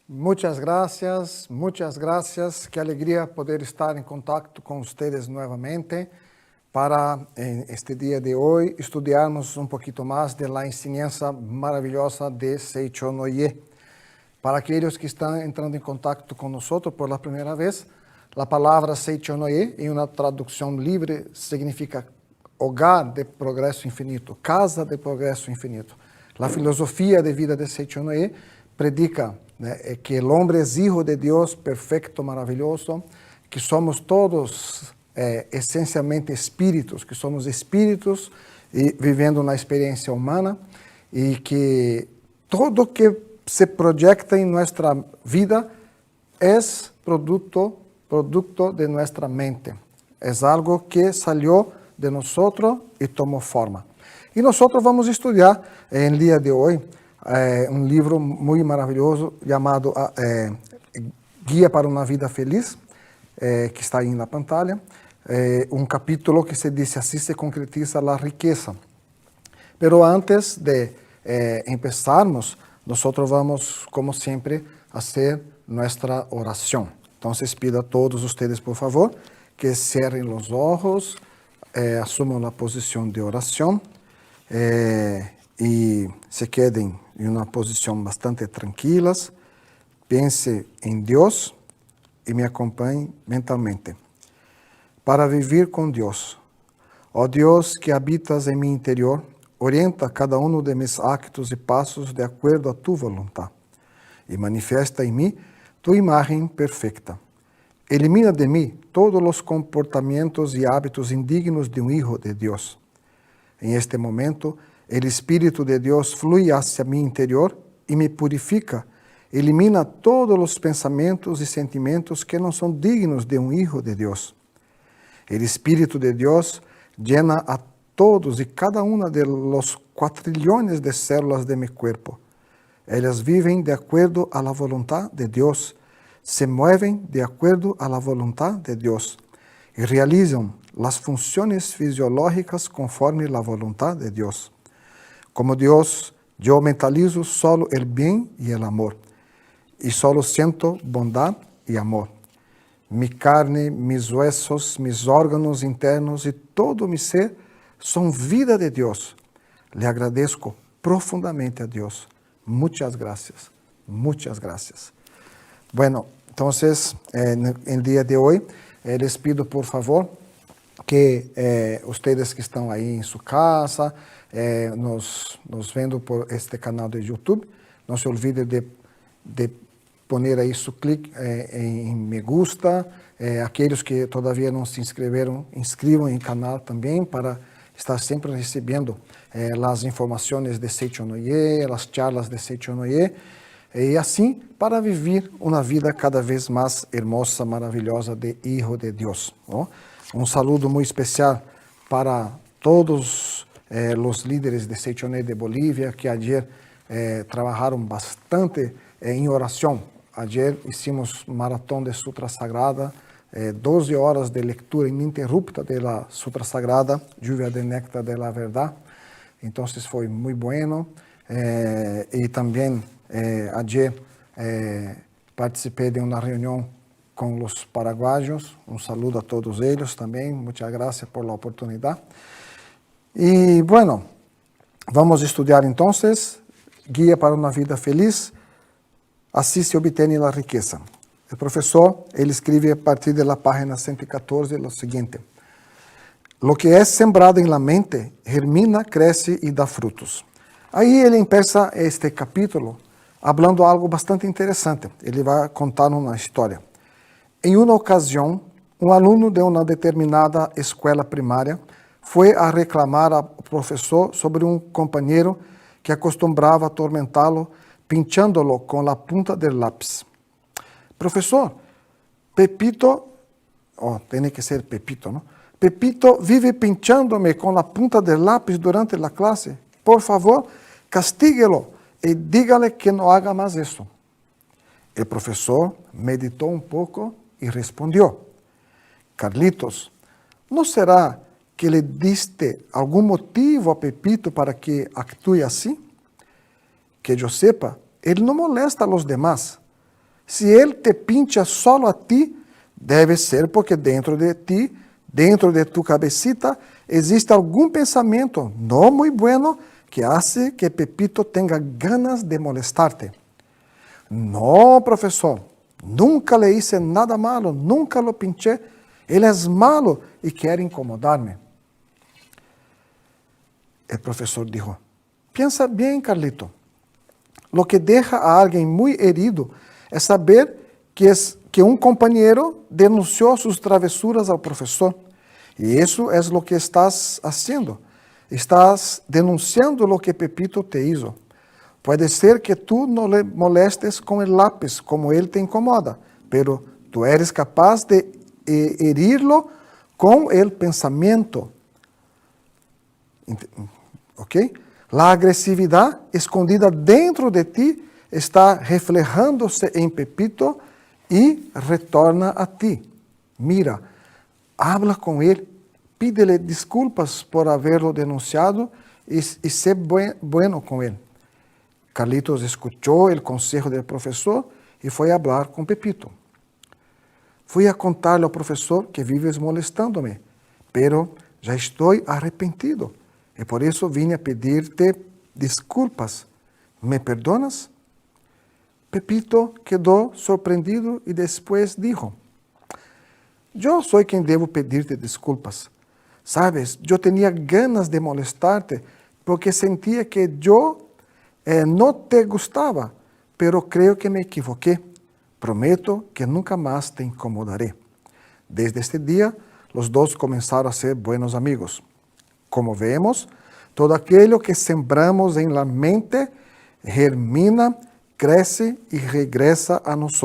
Muchas gracias. Qué alegría poder estar en contacto con ustedes nuevamente para en este día de hoy estudiarnos un poquito más de la enseñanza maravillosa de Seicho no Ie. Para aquellos que están entrando en contacto con nosotros por la primera vez, la palabra Seicho no Ie, en una traducción libre, significa hogar de progreso infinito, casa de progreso infinito. La filosofía de vida de Seicho no Ie predica que el hombre es hijo de Dios, perfecto, maravilloso, que somos todos esencialmente espíritus, que somos espíritus y viviendo una experiencia humana y que todo que se proyecta en nuestra vida es producto de nuestra mente. Es algo que salió de nosotros y tomó forma. Y nosotros vamos a estudiar en el día de hoy un libro muy maravilloso llamado Guía para una vida feliz, que está ahí en la pantalla. Un capítulo que se dice así se concretiza la riqueza. Pero antes de empezarmos, nosotros vamos, como siempre, a hacer nuestra oración. Entonces pido a todos ustedes, por favor, que cierren los ojos, asuman la posición de oración y se queden en una posición bastante tranquilas. Piense en Dios y me acompañe mentalmente. Para vivir con Dios, oh Dios que habitas en mi interior, orienta cada uno de mis actos y pasos de acuerdo a tu voluntad y manifiesta en mí tu imagen perfecta. Elimina de mí todos los comportamientos y hábitos indignos de un hijo de Dios. En este momento, el Espíritu de Dios fluye hacia mi interior y me purifica. Elimina todos los pensamientos y sentimientos que no son dignos de un hijo de Dios. El Espíritu de Dios llena a todos y cada una de los 4 trillones de células de mi cuerpo. Ellas viven de acuerdo a la voluntad de Dios, se mueven de acuerdo a la voluntad de Dios y realizan las funciones fisiológicas conforme la voluntad de Dios. Como Dios, yo mentalizo solo el bien y el amor, y solo siento bondad y amor. Mi carne, mis huesos, mis órganos internos y todo mi ser son vida de Dios. Le agradezco profundamente a Dios. Muchas gracias. Muchas gracias. Bueno, entonces, en el día de hoy, les pido por favor que ustedes que estão aí em sua casa, nos vendo por este canal de YouTube, não se olvide de poner aí seu clique em me gusta. Aqueles que todavia não se inscreveram, inscrevam em canal também para estar sempre recebendo as informações de Seicho no Ie, as charlas de Seicho no Ie, e assim para viver uma vida cada vez mais hermosa, maravilhosa de Hijo de Deus. ¿No? Un saludo muy especial para todos los líderes de Seicho no Ie de Bolivia que ayer trabajaron bastante en oración. Ayer hicimos maratón de Sutra Sagrada, 12 horas de lectura ininterrupta de la Sutra Sagrada, Lluvia de Néctar de la Verdad. Entonces fue muy bueno. Y también ayer participé de una reunión con los paraguayos. Un saludo a todos ellos también. Muchas gracias por la oportunidad. Y bueno, vamos a estudiar entonces Guía para una vida feliz. Así se obtiene la riqueza. El profesor, él escribe a partir de la página 114 lo siguiente. Lo que es sembrado en la mente germina, crece y da frutos. Aí ele empieza este capítulo hablando algo bastante interesante. Ele vai contar uma história. Em uma ocasião, um aluno de uma determinada escola primária foi a reclamar ao professor sobre um companheiro que acostumbrava atormentá-lo, pinchando-lo com a punta do lápis. Professor, Pepito, tem que ser Pepito, não? Pepito vive pinchando-me com a punta do lápis durante a classe. Por favor, castíguelo e dígale que não haga mais isso. O professor meditou um pouco e respondeu: Carlitos, não será que lhe diste algum motivo a Pepito para que actue assim? Que eu sepa, ele não molesta a los demás. Se Ele te pincha solo a ti, deve ser porque dentro de ti, dentro de tu cabecita, existe algum pensamento não muito bueno que hace que Pepito tenha ganas de molestarte. No, professor, nunca le hice nada malo, nunca lo pinché. Ele é malo e quer incomodar-me. O professor dijo, piensa bien, Carlito. Lo que deja a alguém muito herido é saber que um companheiro denunciou suas travessuras ao professor. E isso é o que estás haciendo. Estás denunciando o que Pepito te hizo. Pode ser que tu não le molestes com o lápis, como ele te incomoda, pero tu eres capaz de herirlo com o pensamento. ¿Ok? La agressividade escondida dentro de ti está reflejando-se em Pepito e retorna a ti. Mira, habla com ele, pídele desculpas por haberlo denunciado e sé bueno com ele. Carlitos escuchou o conselho do professor e foi falar com Pepito. Fui a contar-lhe ao professor que vives molestando-me, pero já estou arrependido. E por isso vim a pedir-te desculpas. ¿Me perdonas? Pepito quedou surpreendido e depois dijo, eu sou quem devo pedir-te desculpas. Sabes, eu tinha ganas de molestarte porque sentia que eu não te gostava, pero creio que me equivoqué. Prometo que nunca mais te incomodaré. Desde este dia, os dois começaram a ser buenos amigos. Como vemos, todo aquilo que sembramos em la mente germina, cresce e regressa a nós.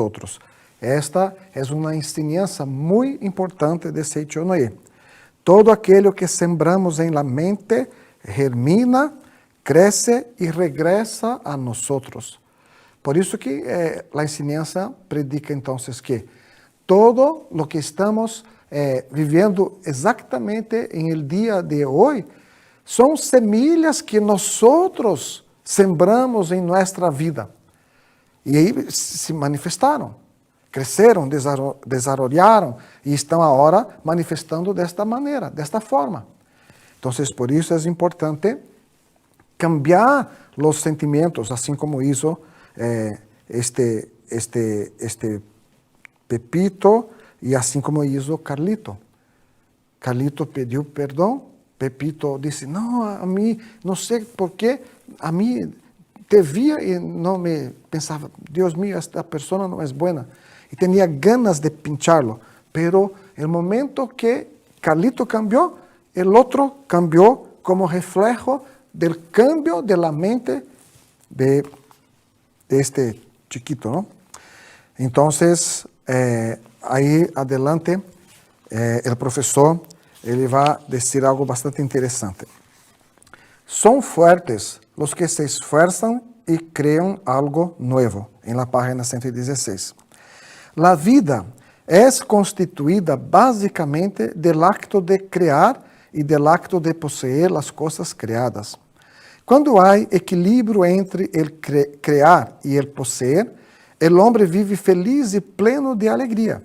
Esta é uma ensinança muito importante de Seiichi Noe. Todo aquilo que sembramos em la mente germina, cresce e regressa a nós. Por isso que a ensinança predica então que todo o que estamos vivendo exatamente em el dia de hoje são semilhas que nós sembramos em nossa vida. E aí se manifestaram, cresceram, desarrollaram e estão agora manifestando desta maneira, desta forma. Então, por isso é importante cambiar os sentimentos, assim como hizo este Pepito e assim como hizo Carlito. Carlito pediu perdão, Pepito disse, não, a mim, não sei porquê, a mim te via e não me pensava, Deus mío, esta pessoa não é boa. E tinha ganas de pincharlo, pero el momento que Carlito cambiou, el outro cambiou como reflejo del cambio de la mente de este chiquito, ¿no? Entonces, ahí adelante, el profesor, ele vai dizer algo bastante interessante. São fuertes os que se esfuerzan e cream algo nuevo, em la página 116. La vida é constituída basicamente del acto de crear e del acto de poseer as coisas criadas. Quando há equilíbrio entre o criar e o possuir, o homem vive feliz e pleno de alegria.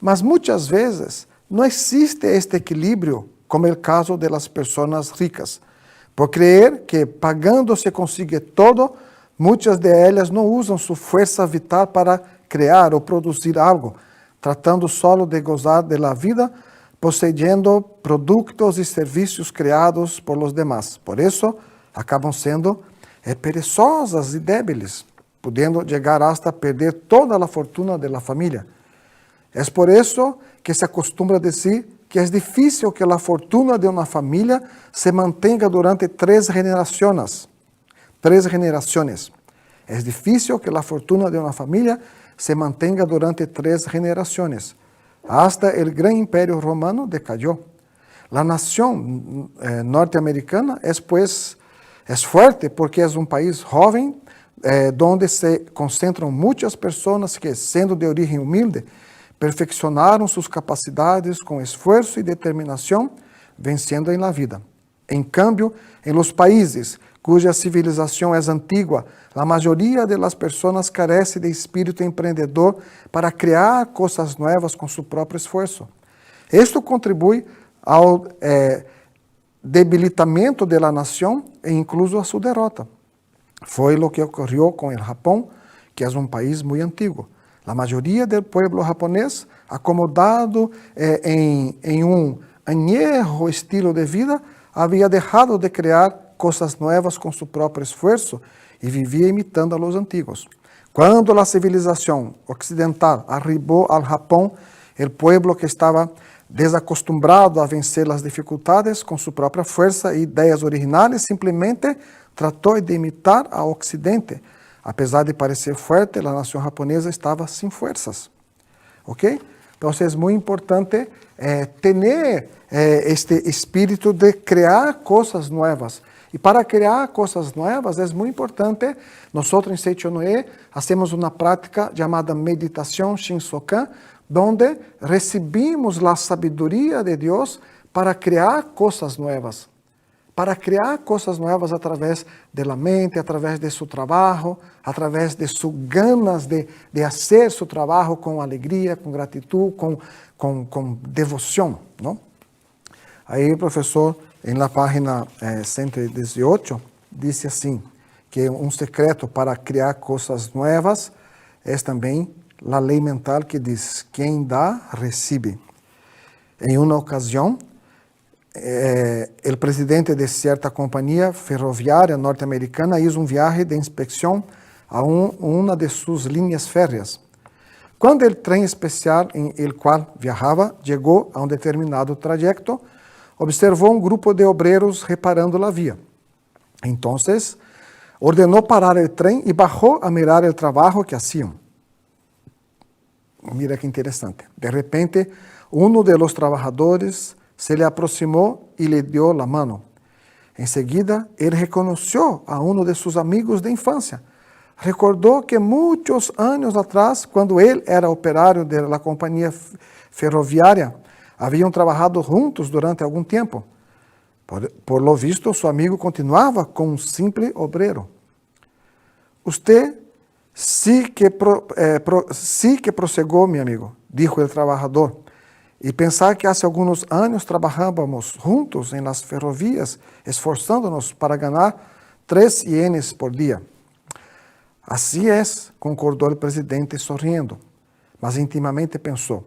Mas muitas vezes não existe este equilíbrio, como é o caso das pessoas ricas. Por crer que pagando se consigue todo, muitas de elas não usam sua força vital para criar ou produzir algo, tratando solo de gozar de la vida, possuindo produtos e serviços criados por los demás. Por isso, acabam sendo perezosas e débiles, podendo chegar hasta perder toda a fortuna de la família. É por isso que se acostumbra dizer que é difícil que a fortuna de uma família se mantenha durante 3 generações. 3 generações. É difícil que a fortuna de uma família se mantenha durante 3 generações. Hasta o grande império romano decayó. A nação norte-americana é, pues, forte porque é um país jovem, onde se concentram muitas pessoas que, sendo de origem humilde, perfeccionaram suas capacidades com esforço e determinação, vencendo em la vida. Em cambio, em los países cuya civilização é antiga, a maioria das pessoas carece de espírito empreendedor para criar coisas novas com seu próprio esforço. Isto contribui ao debilitamento da nação e incluso a sua derrota. Foi o que ocorreu com o Japão, que é país muito antigo. A maioria do povo japonês, acomodado em añejo estilo de vida, havia deixado de criar coisas novas com seu próprio esforço e vivia imitando a los antigos. Quando a civilização ocidental arribou ao Japão, o povo que estava desacostumbrado a vencer as dificuldades com sua própria força e ideias originais, simplesmente tratou de imitar a Ocidente. Apesar de parecer forte, a nação japonesa estava sem forças. ¿Ok? Então, é muito importante ter este espírito de criar coisas novas. E para criar coisas novas, é muito importante, nós em Seichonoe hacemos uma prática chamada meditação Shinsokan, onde recebemos a sabedoria de Deus para criar coisas novas. Para criar coisas novas através da mente, através de seu trabalho, através de suas ganas de fazer seu trabalho com alegria, com gratidão, com devoção. Não? Aí o professor, na página 118, disse assim, que secreto para criar coisas novas é também a lei mental que diz, quem dá, recebe. Em uma ocasião, o presidente de certa companhia ferroviária norte-americana hizo viagem de inspeção a uma de suas linhas férreas. Quando o trem especial em el qual viajava chegou a determinado trajeto, observou grupo de obreiros reparando a via. Então, ordenou parar o trem e bajou a mirar o trabalho que haciam. Mira que interessante. De repente, de los trabajadores se le aproximou e lhe deu a mão. Em seguida, ele reconheceu a de seus amigos de infância. Recordou que muitos anos atrás, quando ele era operário da companhia ferroviária, haviam trabalhado juntos durante algum tempo. Por lo visto, seu amigo continuava como simples obreiro. Usted sí que prosseguiu, meu amigo, dijo o trabalhador. E pensar que há alguns anos trabalhávamos juntos em las ferrovias, esforçando-nos para ganhar 3 ienes por dia. Assim é, concordou o presidente sorrindo, mas intimamente pensou,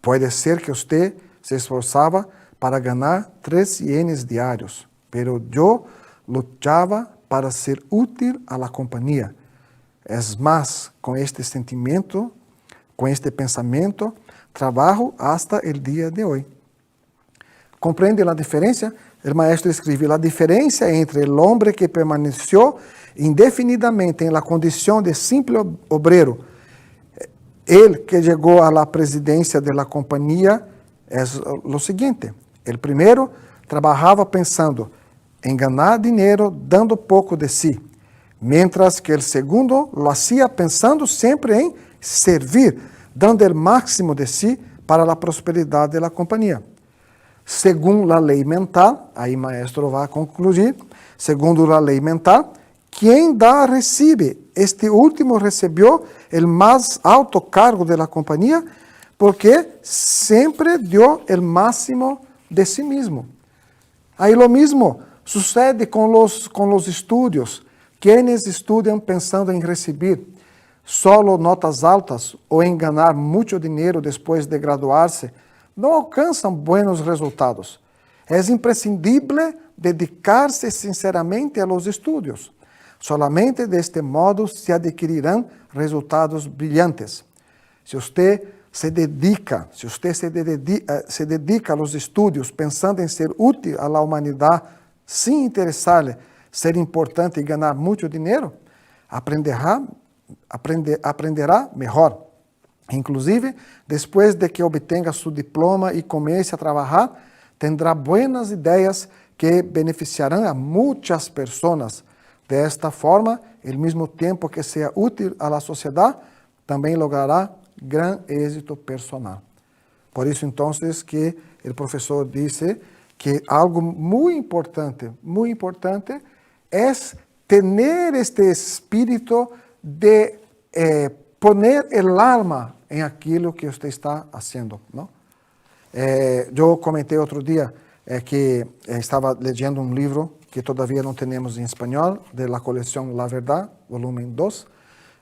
pode ser que você se esforçava para ganhar 3 ienes diários, pero eu lutava para ser útil a la companhia. É mais, com este sentimento, com este pensamento, trabalho hasta el dia de hoje. Compreende a diferença? O maestro escreve, a diferença entre o homem que permaneceu indefinidamente em la condição de simple obrero, ele que chegou a la presidência de la companhia, é o seguinte, o primeiro trabalhava pensando em ganhar dinheiro dando pouco de si, mientras que o segundo lo hacía pensando sempre em servir, dando o máximo de si para a prosperidade da companhia. Segundo a lei mental, aí maestro vai concluir, segundo a lei mental, quem dá recebe. Este último recebeu o mais alto cargo da companhia porque sempre deu o máximo de si mesmo. Aí lo mismo sucede com os estudos. Quienes estudam pensando em receber solo notas altas ou em ganhar muito dinheiro depois de graduar-se, não alcançam buenos resultados. É imprescindível dedicar-se sinceramente a los estudos. Solamente deste modo se adquirirão resultados brilhantes. Se você se dedica aos estudos pensando em ser útil à humanidade, sem interessar-lhe ser importante e ganhar muito dinheiro, aprenderá melhor. Inclusive, depois de que obtenha seu diploma e comece a trabalhar, terá buenas ideias que beneficiarão a muitas pessoas. Desta forma, ao mesmo tempo que seja útil à sociedade, também logrará gran êxito personal. Por isso, então, que o professor disse que algo muy importante es tener este espíritu de poner el alma en aquilo que usted está haciendo, ¿no? Eu comentei outro dia que estava lendo um livro que todavia não temos em espanhol, da coleção La Verdad, volume 2.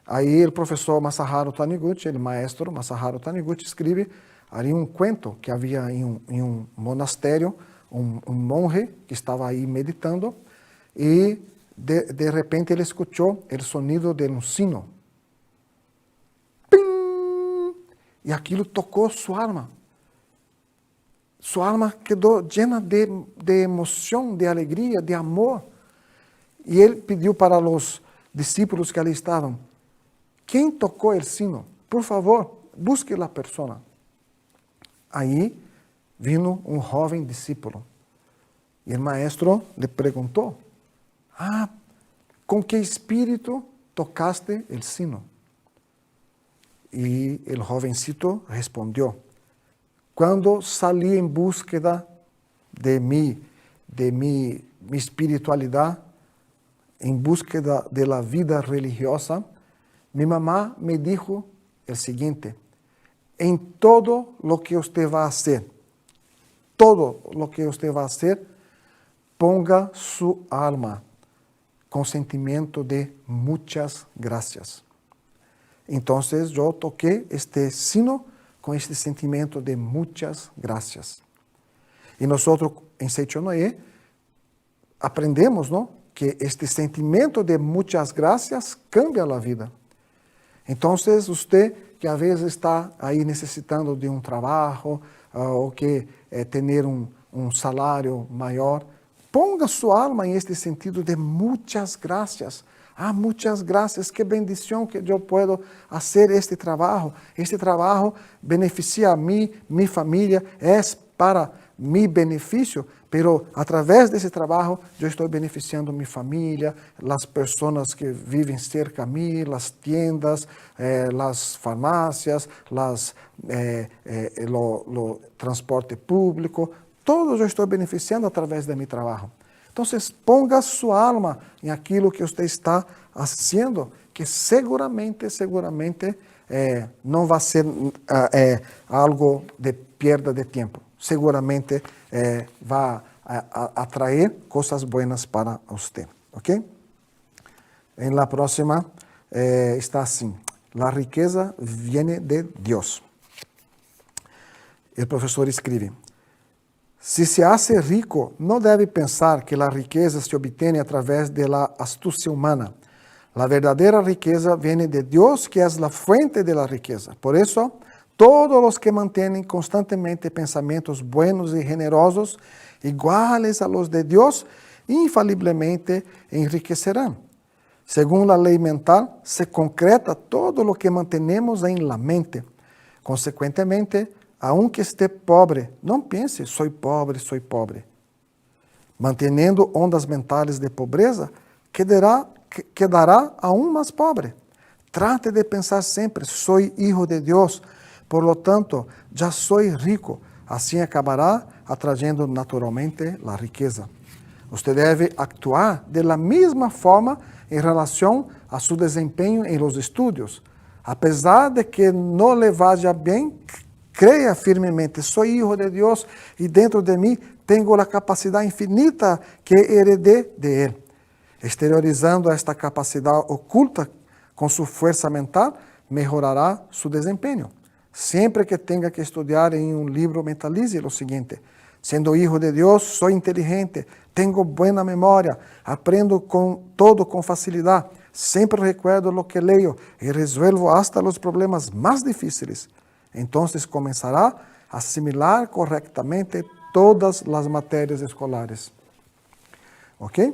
Aí o professor Masaharu Taniguchi, o maestro Masaharu Taniguchi, escreve ali um cuento que havia em um monastério, um monge que estava aí meditando e de repente ele escutou o sonido de um sino. Pim! E aquilo tocou sua alma. Sua alma quedou llena de emoção, de alegria, de amor. E ele pediu para os discípulos que ali estavam: quem tocou o sino? Por favor, busque a pessoa. Aí vino um jovem discípulo. E o maestro lhe perguntou: com que espírito tocaste o sino? E o jovencito respondeu: quando salí em búsqueda de mi espiritualidade, em búsqueda de la vida religiosa, mi mamá me dijo o seguinte: em todo lo que usted va a hacer, ponga su alma com sentimento de muitas gracias. Então, eu toquei este sino com este sentimento de muitas gracias. E nós, em Seichonoye, aprendemos, não, que este sentimento de muitas gracias cambia a vida. Então, você que às vezes está aí necessitando de um trabalho, ou que ter um salário maior, ponga sua alma em este sentido de muitas gracias. Muitas graças, que bendição que eu posso fazer este trabalho. Este trabalho beneficia a mim, minha família, é para mi benefício, pero através desse trabalho eu estou beneficiando minha família, as pessoas que vivem cerca de mim, as tiendas, as farmácias, o transporte público, todos eu estou beneficiando através de meu trabalho. Então, ponga sua alma em aquilo que você está fazendo, que seguramente não vai ser algo de perda de tempo. Seguramente vai atrair coisas boas para você. ¿Ok? Em la próxima está assim: la riqueza viene de Dios. O professor escreve: si se hace rico, no debe pensar que la riqueza se obtiene a través de la astucia humana. La verdadera riqueza viene de Dios, que es la fuente de la riqueza. Por eso, todos los que mantienen constantemente pensamientos buenos y generosos, iguales a los de Dios, infaliblemente enriquecerán. Según la ley mental, se concreta todo lo que mantenemos en la mente. Consecuentemente, aunque esté pobre, não pense, sou pobre. Mantendo ondas mentais de pobreza, quedará aún mais pobre. Trate de pensar sempre, sou hijo de Deus, por lo tanto, já sou rico. Assim acabará atraindo naturalmente a riqueza. Você deve actuar de la mesma forma em relação a seu desempenho em los estudos. Apesar de que não le vaya bem, creia firmemente, sou hijo de Deus e dentro de mim tenho a capacidade infinita que heredé de Él. Exteriorizando esta capacidade oculta com sua força mental, melhorará seu desempenho. Sempre que tenha que estudar em um livro, mentalize o seguinte: sendo hijo de Deus, sou inteligente, tenho boa memória, aprendo todo com facilidade, sempre recuerdo lo que leio e resuelvo hasta os problemas mais difíceis. Então, começará a assimilar corretamente todas as matérias escolares. Ok?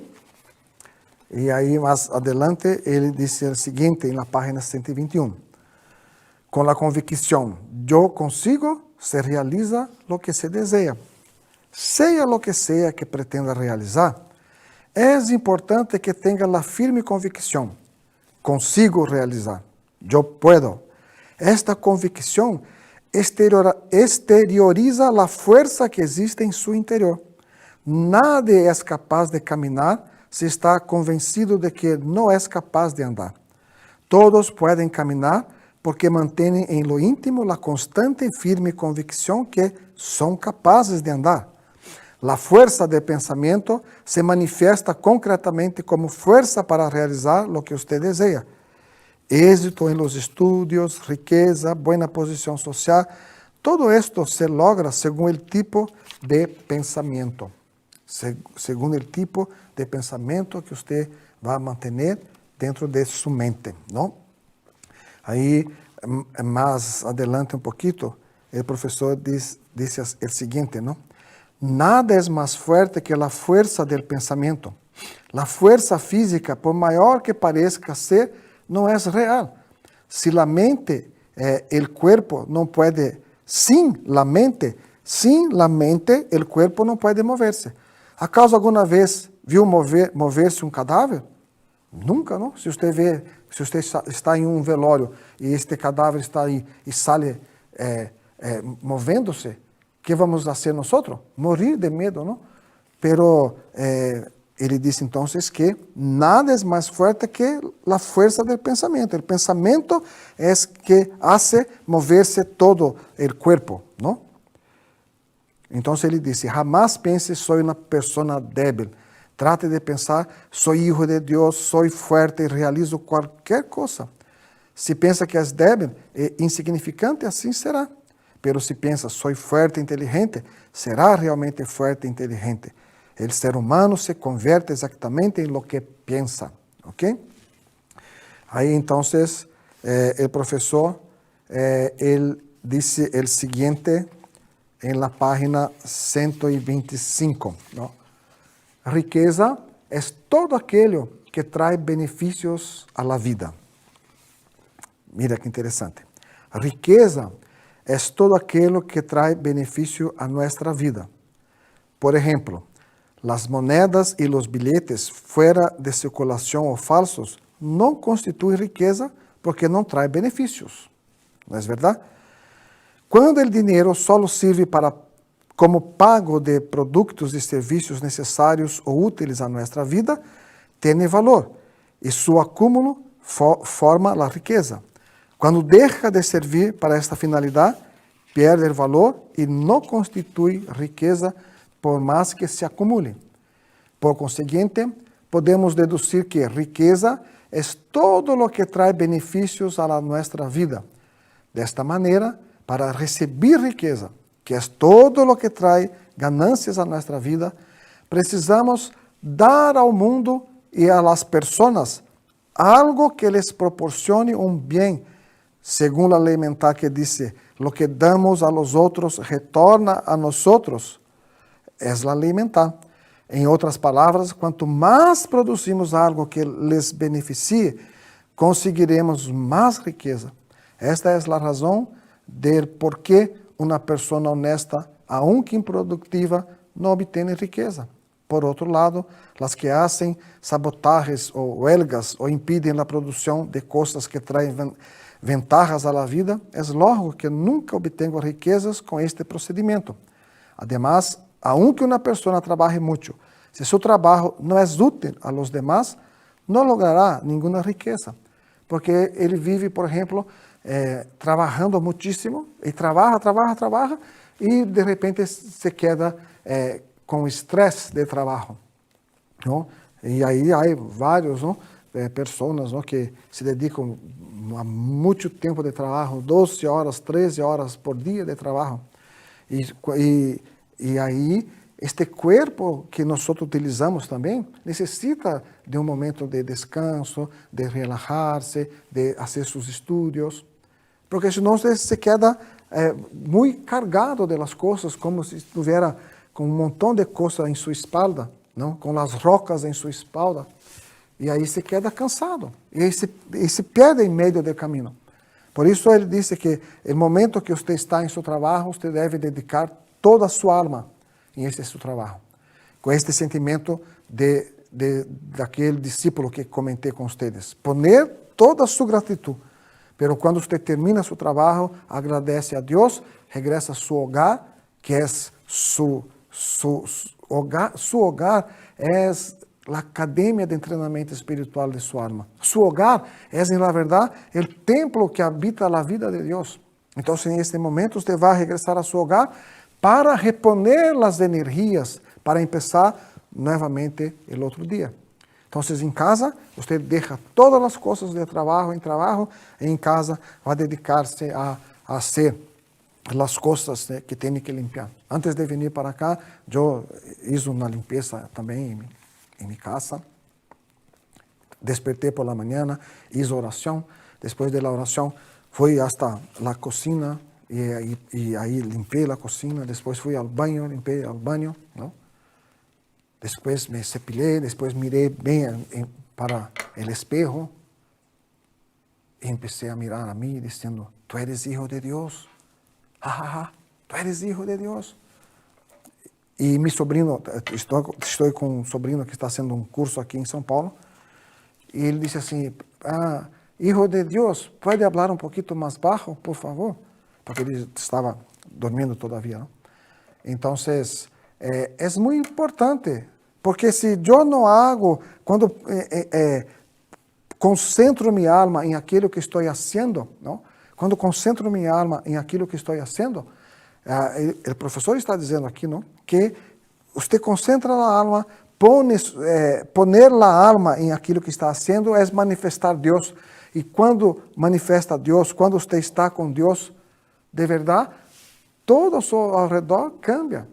E aí, mais adelante, ele disse o seguinte, na página 121. Com a convicção, eu consigo, se realiza lo que se deseja. Seja lo que seja que pretenda realizar, é importante que tenha a firme convicção. Consigo realizar. Eu puedo. Esta convicção exterioriza a força que existe em seu interior. Nadie é capaz de caminhar se está convencido de que não é capaz de andar. Todos podem caminhar porque mantêm em lo íntimo a constante e firme convicção que são capazes de andar. A força de pensamento se manifesta concretamente como força para realizar o que você deseja. Êxito em los estudos, riqueza, boa posição social, todo esto se logra según el tipo de pensamiento. Según el tipo de pensamiento que usted va a mantener dentro de su mente, ¿no? Ahí, más adelante un poquito, el profesor dice el siguiente, ¿no? Nada es más fuerte que la fuerza del pensamiento. La fuerza física, por mayor que parezca ser, no es real. Si la mente, el cuerpo no puede, sin la mente, el cuerpo no puede moverse. ¿Acaso alguna vez viu mover-se um cadáver? Nunca, não? Se você está em um velório e este cadáver está aí e sale movendo-se, que vamos fazer nós? Morir de medo, não? Pero ele disse então que nada é mais forte que a força do pensamento. O pensamento é que hace mover-se todo o corpo, não? Então ele disse, jamás pense sou uma pessoa débil. Trate de pensar, sou hijo de Deus, sou forte e realizo qualquer coisa. Se pensa que és débil e insignificante, assim será. Pero se pensa, sou forte e inteligente, será realmente forte e inteligente. O ser humano se converte exatamente em lo que pensa. ¿Ok? Aí, então, o professor, ele disse o seguinte em la página 125, ¿no? Riqueza é todo aquilo que traz benefícios à la vida. Mira que interessante. Riqueza é todo aquilo que traz benefício a nossa vida. Por exemplo, as moedas e os bilhetes fora de circulação ou falsos não constituem riqueza porque não traz benefícios. Não é verdade? Quando o dinheiro só serve como pago de produtos e serviços necessários ou úteis à nossa vida, tem valor e seu acúmulo forma a riqueza. Quando deixa de servir para esta finalidade, perde o valor e não constitui riqueza por mais que se acumule. Por conseguinte, podemos deduzir que riqueza é todo o que traz benefícios à nossa vida. Desta maneira, para receber riqueza, que é todo o que traz ganâncias à nossa vida, precisamos dar ao mundo e a las pessoas algo que les proporcione um bem, segundo a lei mental que diz, lo que damos a los outros retorna a nosotros. É a lei mental. Em outras palavras, quanto mais produzimos algo que les beneficie, conseguiremos mais riqueza. Esta é a razão de por que uma pessoa honesta, aunque improductiva, não obtém riqueza. Por outro lado, as que fazem sabotagens ou huelgas ou impedem a produção de coisas que traem ventajas à vida, é lógico que nunca obtenham riquezas com este procedimento. Además, aunque uma pessoa trabalhe muito, se seu trabalho não é útil a los demás, não logrará nenhuma riqueza, porque ele vive, por exemplo, trabalhando muitíssimo, e trabalha, e de repente se queda com estresse de trabalho. Não? E aí há vários pessoas que se dedicam a muito tempo de trabalho, 12 horas, 13 horas por dia de trabalho. E aí, este corpo que nós utilizamos também necessita de um momento de descanso, de relajar-se, de fazer seus estudos. Porque senão se queda muito cargado de las coisas, como se estivesse com um montão de coisas em sua espalda, não? Com as rocas em sua espalda. E aí se queda cansado. E se perde em meio do caminho. Por isso ele disse que no momento que você está em seu trabalho, você deve dedicar toda a sua alma em este seu trabalho. Com este sentimento daquele discípulo que comentei com vocês. Poner toda a sua gratidão. Pero quando você termina seu trabalho, agradece a Deus, regressa a seu hogar, que é Su hogar é a academia de entrenamiento espiritual de su alma. Su hogar é, na verdade, o templo que habita a vida de Deus. Então, em este momento, você vai regressar a su hogar para reponer as energias, para começar novamente o outro dia. Então, em casa, você deixa todas as coisas de trabalho em trabalho, e em casa vai dedicar-se a fazer as coisas que tem que limpar. Antes de vir para cá, eu fiz uma limpeza também em minha casa. Despertei por la manhã, fiz oração. Depois da oração, fui hasta a cozinha e aí limpei a cozinha. Depois fui ao banho, limpei o banho, não? Depois me cepilhei, depois mirei bem para o espejo e comecei a mirar a mim, dizendo: "Tu eres hijo de Deus. Tu eres hijo de Deus." E meu sobrinho, estou com um sobrinho que está fazendo um curso aqui em São Paulo, e ele disse assim: "Hijo de Deus, pode falar um pouquinho mais baixo, por favor?" Porque ele estava dormindo todavia, não? Então, é muito importante, porque se eu não hago, quando concentro minha alma em aquilo que estou fazendo, não? Quando concentro minha alma em aquilo que estou fazendo, o professor está dizendo aqui, não? Que você concentra a alma, poner a alma em aquilo que está fazendo é manifestar Deus. E quando manifesta Deus, quando você está com Deus, de verdade, todo ao seu redor cambia.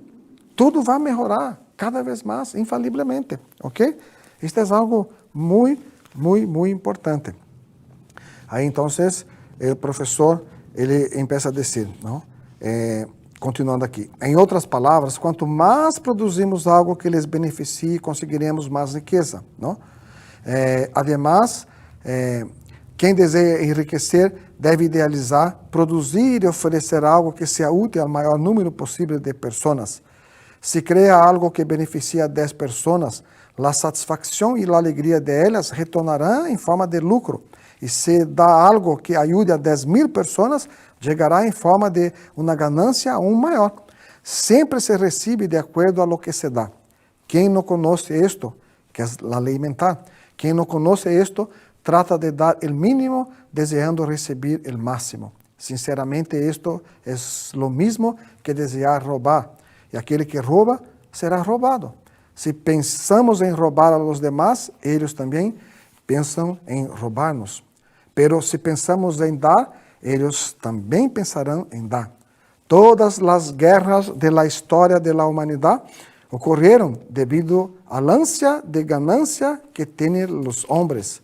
Tudo vai melhorar cada vez mais, infalivelmente, ok? Isto é algo muito, muito, muito importante. Aí, então, o professor, ele começa a dizer, não? Continuando aqui. Em outras palavras, quanto mais produzimos algo que lhes beneficie, conseguiremos mais riqueza, não? Además, quem deseja enriquecer deve idealizar, produzir e oferecer algo que seja útil ao maior número possível de pessoas. Se crea algo que beneficia a 10 pessoas, a satisfação e a alegria de elas retornarão em forma de lucro. E se dá algo que ajude a 10.000 pessoas, chegará em forma de uma ganância aún maior. Sempre se recebe de acordo a lo que se dá. Quem não conhece isto, que é a lei mental, quem não conhece isto, trata de dar o mínimo, desejando receber o máximo. Sinceramente, isto é o mesmo que desejar roubar. E aquele que rouba, será roubado. Se pensamos em roubar a los demás, eles também pensam em roubar-nos. Pero se pensamos em dar, eles também pensarão em dar. Todas as guerras da história da humanidade ocorreram devido à ânsia de ganância que têm os homens.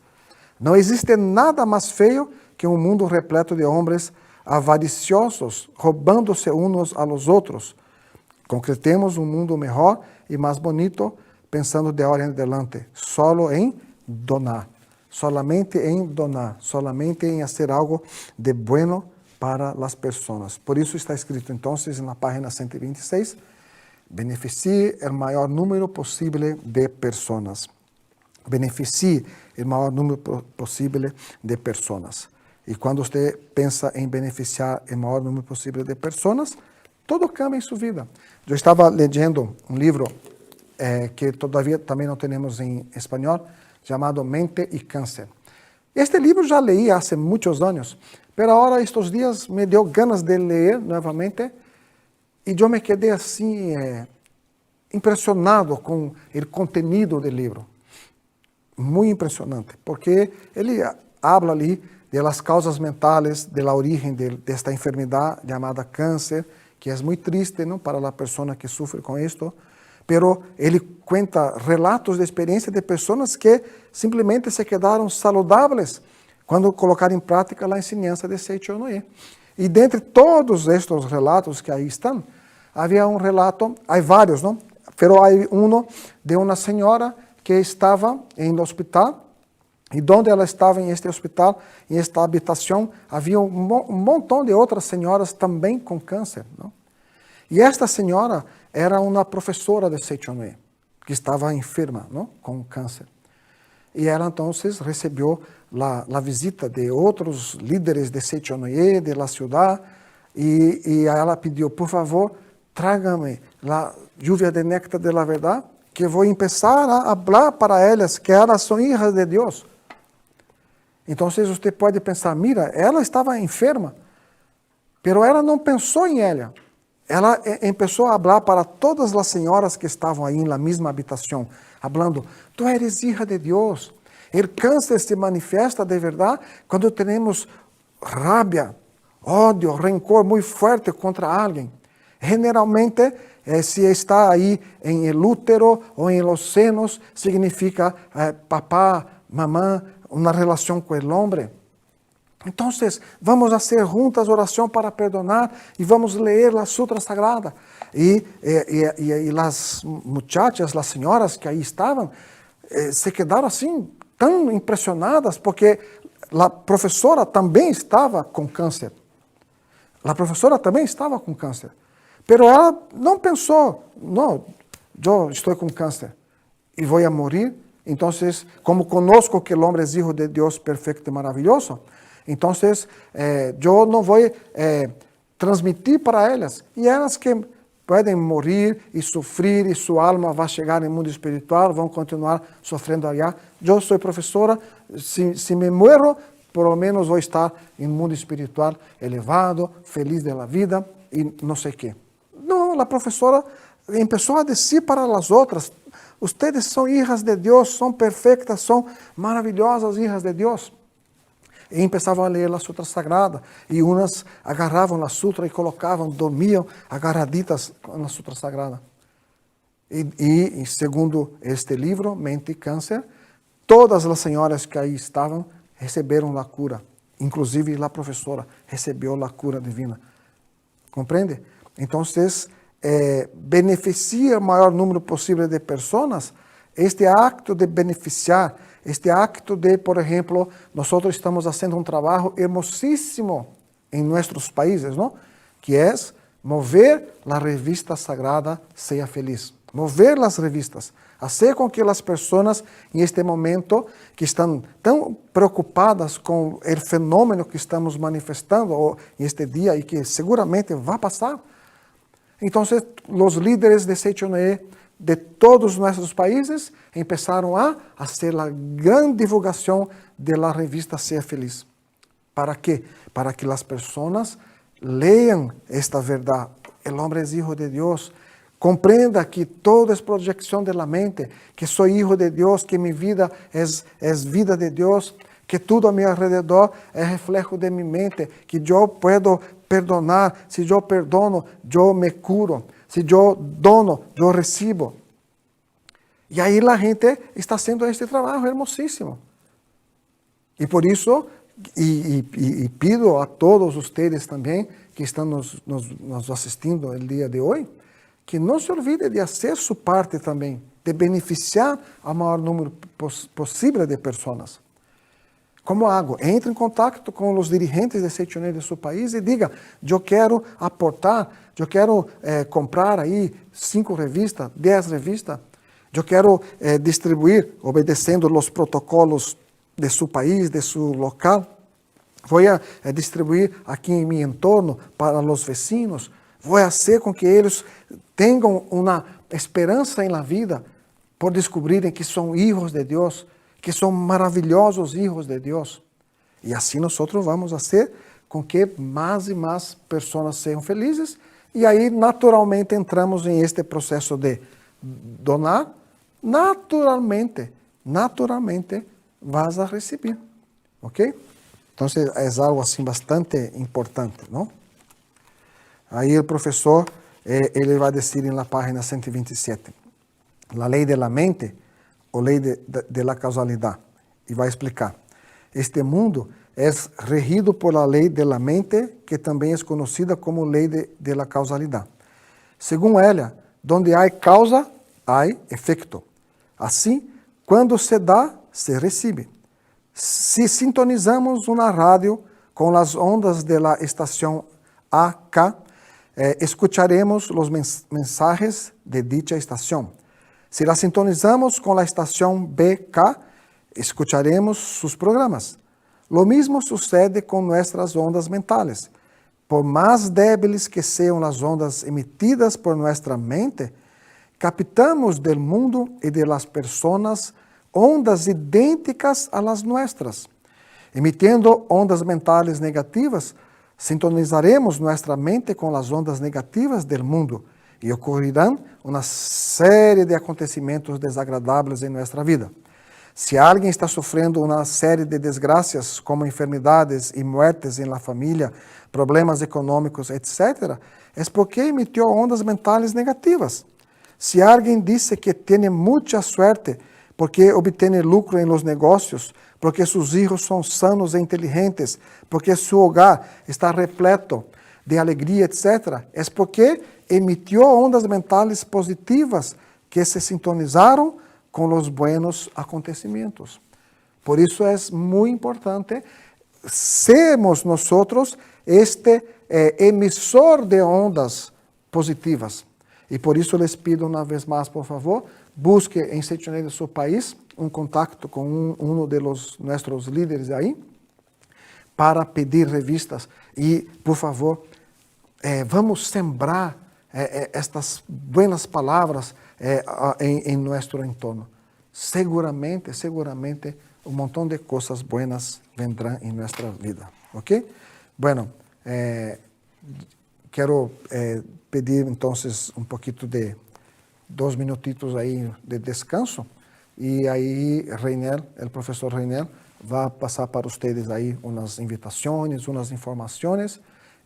Não existe nada mais feio que um mundo repleto de homens avariciosos, roubando-se uns aos outros. Concretemos um mundo melhor e mais bonito, pensando de agora em diante, solo em donar. Solamente em donar, solamente em fazer algo de bueno para as pessoas. Por isso está escrito, então, na página 126, beneficie o maior número possível de pessoas. Beneficie o maior número possível de pessoas. E quando você pensa em beneficiar o maior número possível de pessoas, todo cambia em sua vida. Eu estava lendo um livro que todavia também não temos em espanhol, chamado Mente e Câncer. Este livro já leí há muitos anos, mas agora estes dias me deu ganas de ler novamente e eu me quedei assim impressionado com o conteúdo do livro. Muito impressionante, porque ele habla ali de las causas mentales, de la origem desta enfermidade chamada câncer, que é muito triste, não, para a pessoa que sofre com isto, pero ele conta relatos de experiência de pessoas que simplesmente se quedaram saludáveis quando colocaram em prática a ensinança de Seiichi Noe. E dentre todos estes relatos que aí estão, havia um relato, há vários, não? Pero há um de uma senhora que estava em hospital, e onde ela estava em este hospital, em esta habitação, havia um montão de outras senhoras também com câncer, não? E esta senhora era uma professora de Seiichi Noe, que estava enferma, não? Com câncer. E ela, então, recebeu a visita de outros líderes de Seiichi Noe, de la ciudad, e ela pediu, por favor, trágame la lluvia de néctar de la verdad, que vou empezar a hablar para elas que elas são hijas de Deus. Então, você pode pensar, mira, ela estava enferma, pero ela não pensou em ela. Ela começou a falar para todas as senhoras que estavam aí na mesma habitação, falando, tu eres hija de Deus. O câncer se manifesta de verdade quando temos rabia, ódio, rencor muito forte contra alguém. Generalmente, se está aí em el útero ou em los senos, significa papá, mamã, uma relação com o homem. Então, vamos fazer juntas oração para perdonar e vamos ler a Sutra Sagrada. E as muchachas, as senhoras que aí estavam, se quedaram assim, tão impressionadas, porque a professora também estava com câncer. A professora também estava com câncer. Pero ela não pensou, não, eu estou com câncer e vou a morrer. Então, como conosco que o homem é filho de Deus perfeito e maravilhoso, então, eu não vou transmitir para elas. E elas que podem morrer e sofrer, e sua alma vai chegar no mundo espiritual, vão continuar sofrendo allá. Eu sou professora, se me morro, pelo menos vou estar em mundo espiritual elevado, feliz da vida e não sei o quê. Não, a professora começou a dizer para as outras, ustedes são hijas de Deus, são perfeitas, são maravilhosas hijas de Deus. E começavam a ler a Sutra Sagrada, e umas agarravam a Sutra e colocavam, dormiam agarraditas na Sutra Sagrada. E segundo este livro, Mente e Câncer, todas as senhoras que aí estavam receberam a cura, inclusive a professora recebeu a cura divina. Compreende? Então, beneficia o maior número possível de pessoas. Este acto de beneficiar, este acto de, por exemplo, nós estamos fazendo trabalho hermosíssimo em nossos países, não? Que é mover a revista sagrada Seja Feliz. Mover as revistas, fazer com que as pessoas, em este momento, que estão tão preocupadas com o fenômeno que estamos manifestando em este dia e que seguramente vai passar. Então, os líderes de Seichoné de todos os nossos países começaram a fazer a grande divulgação da revista Seja Feliz. ¿Para quê? Para que as pessoas leiam esta verdade. O homem é filho de Deus. Compreenda que todo é projeção da mente, que sou filho de Deus, que minha vida é vida de Deus, que tudo a meu redor é reflexo de minha mente, que eu posso perdonar, se eu perdono, eu me curo, se eu dono, eu recebo. E aí a gente está fazendo este trabalho hermosíssimo. E por isso, e pido a todos vocês também, que estão nos assistindo no dia de hoje, que não se olvide de fazer sua parte também, de beneficiar o maior número possível de pessoas. Como hago? Entre em contato com os dirigentes de Seichoné de seu país e diga, eu quero aportar, eu quero comprar aí 5 revistas, 10 revistas, eu quero distribuir, obedecendo os protocolos de seu país, de seu local. Vou distribuir aqui em meu entorno para os vecinos. Vou fazer com que eles tenham uma esperança na vida por descobrirem que são filhos de Deus, que são maravilhosos filhos de Deus. E assim nós vamos fazer com que mais e mais pessoas sejam felizes. E aí, naturalmente, entramos em este processo de donar. Naturalmente, vas a receber. Ok? Então, é algo assim bastante importante, não? Aí o professor, ele vai dizer na página 127, a lei da mente, ou lei de la causalidade, e vai explicar. Este mundo é regido por la lei de la mente, que também é conhecida como lei de la causalidade. Segundo ela, donde há causa, há efeito. Assim, quando se dá, se recebe. Se sintonizamos uma rádio com as ondas da estação AK, escucharemos os mensagens de dicha estação. Se la sintonizamos com a estação BK, escucharemos seus programas. Lo mismo sucede com nossas ondas mentales. por más débiles que sejam as ondas emitidas por nossa mente, captamos del mundo e de las personas ondas idênticas a las nuestras. Emitindo ondas mentais negativas, sintonizaremos nossa mente com as ondas negativas del mundo e ocorrerão uma série de acontecimentos desagradáveis em nossa vida. Se alguém está sofrendo uma série de desgraças, como enfermidades e muertes em la família, problemas econômicos, etc., é porque emitiu ondas mentais negativas. Se alguém disse que tem muita suerte porque obtém lucro em los negócios, porque seus filhos são sanos e inteligentes, porque seu hogar está repleto de alegria, etc., é porque emitiu ondas mentais positivas que se sintonizaram com os buenos acontecimentos. Por isso é muito importante sermos nós este emissor de ondas positivas. E por isso les pido uma vez mais, por favor, busque em Setionei do seu país contato com um de nossos líderes aí para pedir revistas. E, por favor, vamos sembrar estas buenas palavras em nosso entorno. Seguramente, montão de coisas buenas vendrão em nossa vida. ¿Ok? Bueno, quero pedir então pouquinho de 2 minutitos aí de descanso e aí o professor Reiner vai passar para vocês aí umas invitações, umas informações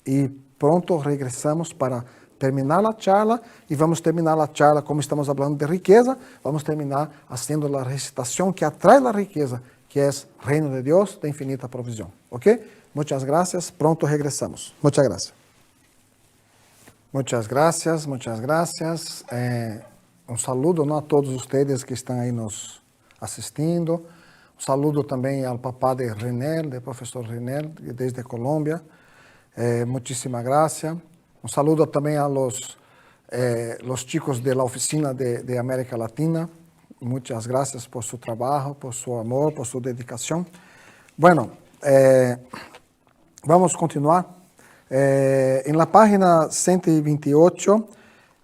e pronto regressamos para terminar a charla e vamos terminar a charla como estamos falando de riqueza, vamos terminar fazendo a recitação que atrai a riqueza, que é Reino de Deus de infinita provisão. ¿Ok? Muchas gracias, pronto regressamos. Muchas gracias. Muchas gracias, muchas gracias. Um saludo a todos vocês que estão aí nos assistindo. Um saludo também ao papá de Renel, do professor Renel, desde Colômbia. Muchísimas gracias. Um saludo também a los chicos de la oficina de América Latina. Muchas gracias por su trabajo, por su amor, por su dedicación. Bueno, vamos continuar. En la página 128,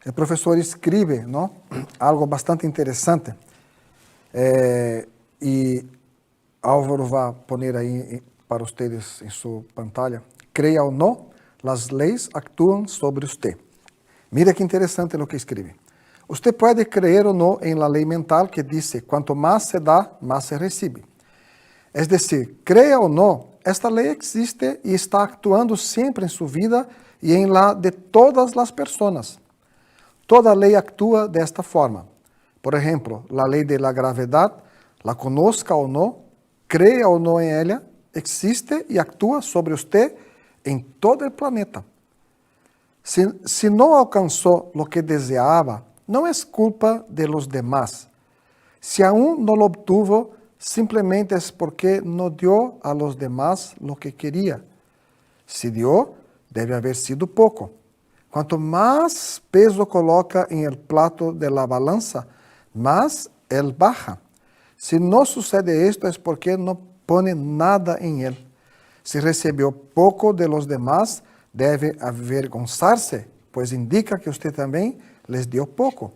el profesor escribe, ¿no?, algo bastante interesante. Y Álvaro va a poner ahí para ustedes en su pantalla. Creia o no, las leyes actúan sobre usted. Mira que interessante lo que escribe. Usted pode creer ou não em la lei mental que diz: quanto mais se dá, mais se recebe. Es decir, creia ou não, esta lei existe e está actuando sempre em sua vida e em la de todas as pessoas. Toda lei actúa desta forma. Por exemplo, a lei de la gravedade, la conozca ou não, creia ou não em ela, existe e actúa sobre você em todo o planeta. Se não alcançou o que desejava, não é culpa de los demás. Se aún não lo obtuvo, simplesmente é porque não deu a los demás lo que queria. Se deu, deve haver sido pouco. Quanto mais peso coloca em el plato de la balança, mais ele baja. Se não sucede isto, é porque não pone nada em ele. Se recebeu pouco de los demás, deve avergonçar-se, pois indica que você também les deu pouco.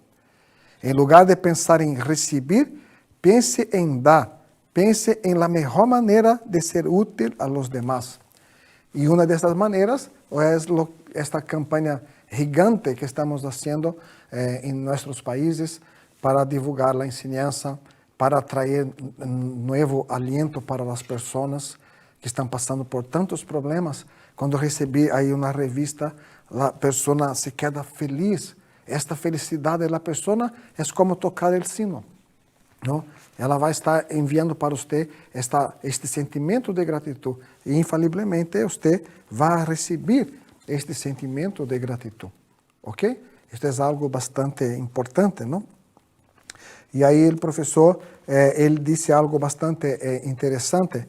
Em lugar de pensar em receber, pense em dar. Pense em la melhor maneira de ser útil a los demás. E uma dessas maneiras é esta campanha gigante que estamos fazendo em nossos países para divulgar a ensinança, para trazer novo aliento para as pessoas que estão passando por tantos problemas. Quando recebi aí uma revista, a pessoa se queda feliz. Esta felicidade da pessoa é como tocar o sino, não? Ela vai estar enviando para você este sentimento de gratidão e infalivelmente você vai receber este sentimento de gratidão, ok? Isto é algo bastante importante, não? E aí o professor ele disse algo bastante interessante,